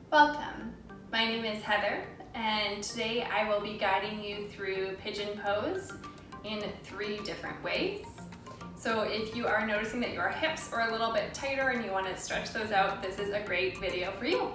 Welcome. My name is Heather, and today I will be guiding you through Pigeon Pose in 3 different ways. So if you are noticing that your hips are a little bit tighter and you want to stretch those out, this is a great video for you.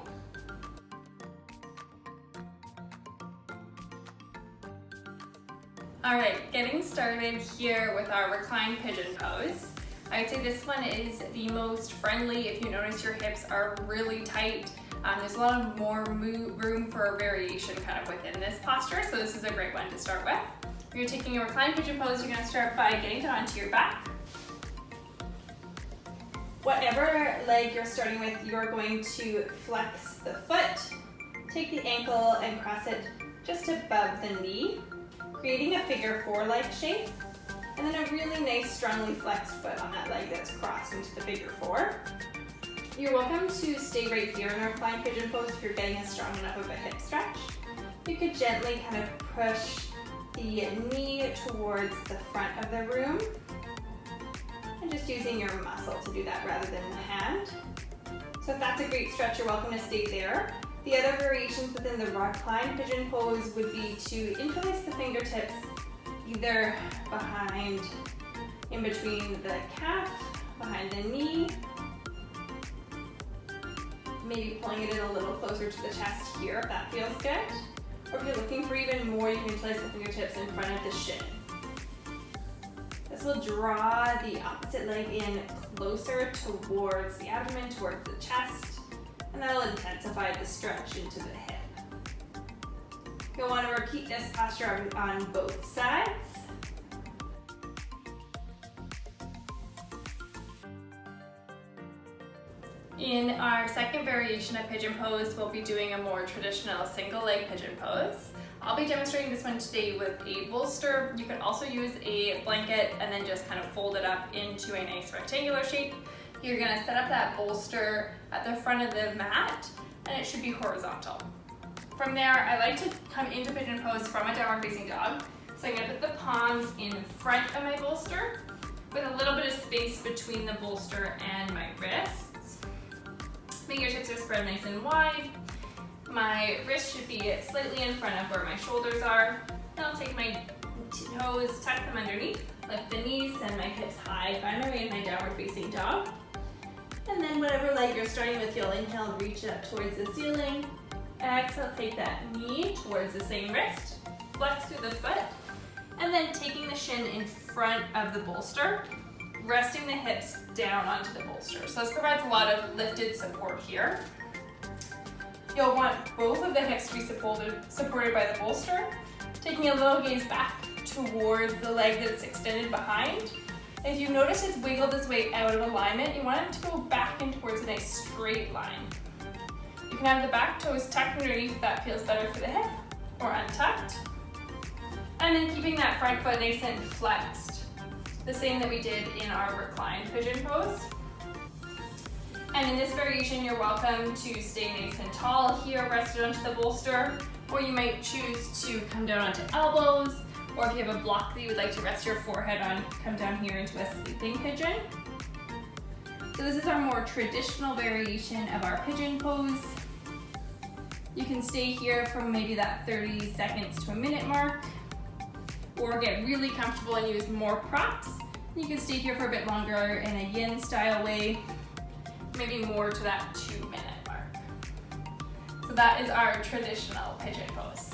Alright, getting started here with our reclined pigeon pose. I would say this one is the most friendly if you notice your hips are really tight. There's a lot more room for variation kind of within this posture, so this is a great one to start with. If you're taking a reclined pigeon pose, you're going to start by getting down onto your back. Whatever leg you're starting with, you're going to flex the foot, take the ankle and cross it just above the knee, creating a figure 4-like shape, and then a really nice strongly flexed foot on that leg that's crossed into the figure 4. You're welcome to stay right here in our reclined pigeon pose if you're getting a strong enough of a hip stretch. You could gently kind of push the knee towards the front of the room and just using your muscle to do that rather than the hand. So if that's a great stretch, you're welcome to stay there. The other variations within the reclined pigeon pose would be to interlace the fingertips either behind, in between the calf, behind the knee, maybe pulling it in a little closer to the chest here if that feels good. Or if you're looking for even more, you can interlace the fingertips in front of the shin. This will draw the opposite leg in closer towards the abdomen, towards the chest, and that'll intensify the stretch into the hip. You'll want to repeat this posture on both sides. In our second variation of pigeon pose, we'll be doing a more traditional single leg pigeon pose. I'll be demonstrating this one today with a bolster. You can also use a blanket and then just kind of fold it up into a nice rectangular shape. You're going to set up that bolster at the front of the mat, and it should be horizontal. From there, I like to come into pigeon pose from a downward facing dog. So I'm going to put the palms in front of my bolster with a little bit of space between the bolster and my wrists. Fingertips are spread nice and wide. My wrist should be slightly in front of where my shoulders are. Then I'll take my toes, tuck them underneath, lift the knees, send my hips high, find my way in my downward facing dog. And then whatever leg you're starting with, you'll inhale, reach up towards the ceiling. Exhale, take that knee towards the same wrist, flex through the foot, and then taking the shin in front of the bolster, resting the hips down onto the bolster. So this provides a lot of lifted support here. You'll want both of the hips to be supported by the bolster, taking a little gaze back towards the leg that's extended behind. If you notice it's wiggled its way out of alignment, you want it to go back in towards a nice straight line. You can have the back toes tucked underneath if that feels better for the hip, or untucked. And then keeping that front foot nice and flexed, the same that we did in our reclined pigeon pose. And in this variation, you're welcome to stay nice and tall here, rested onto the bolster, or you might choose to come down onto elbows, or if you have a block that you would like to rest your forehead on, come down here into a sleeping pigeon. So this is our more traditional variation of our pigeon pose. You can stay here from maybe that 30 seconds to a minute mark, or get really comfortable and use more props. You can stay here for a bit longer in a yin style way, maybe more to that 2-minute mark. So that is our traditional pigeon pose.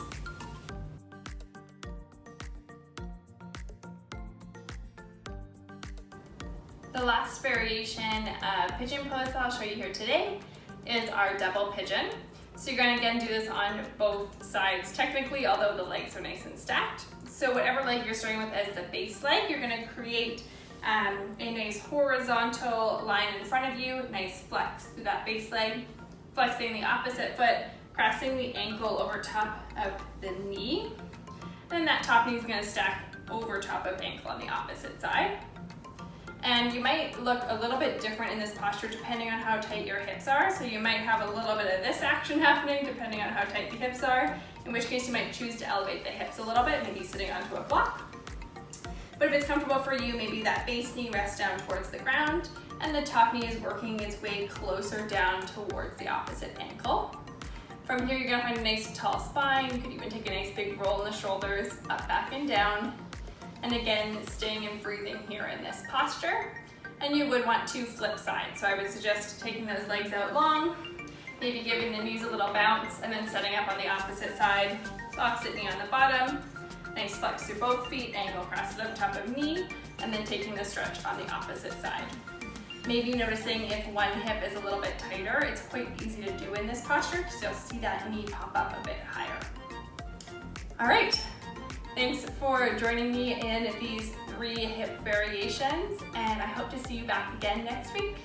The last variation of pigeon pose that I'll show you here today is our double pigeon. So you're going to again do this on both sides technically, although the legs are nice and stacked. So whatever leg you're starting with as the base leg, you're going to create a nice horizontal line in front of you, nice flex through that base leg, flexing the opposite foot, crossing the ankle over top of the knee. Then that top knee is going to stack over top of ankle on the opposite side. And you might look a little bit different in this posture depending on how tight your hips are. So you might have a little bit of this action happening depending on how tight the hips are, in which case you might choose to elevate the hips a little bit, maybe sitting onto a block. But if it's comfortable for you, maybe that base knee rests down towards the ground and the top knee is working its way closer down towards the opposite ankle. From here, you're gonna find a nice tall spine. You could even take a nice big roll in the shoulders, up, back, and down. And again, staying and breathing here in this posture. And you would want to flip sides. So I would suggest taking those legs out long, maybe giving the knees a little bounce, and then setting up on the opposite side. So opposite knee on the bottom. Nice flex through both feet, ankle crossed up top of knee, and then taking the stretch on the opposite side. Maybe noticing if one hip is a little bit tighter. It's quite easy to do in this posture because you'll see that knee pop up a bit higher. All right, thanks for joining me in these 3 hip variations, and I hope to see you back again next week.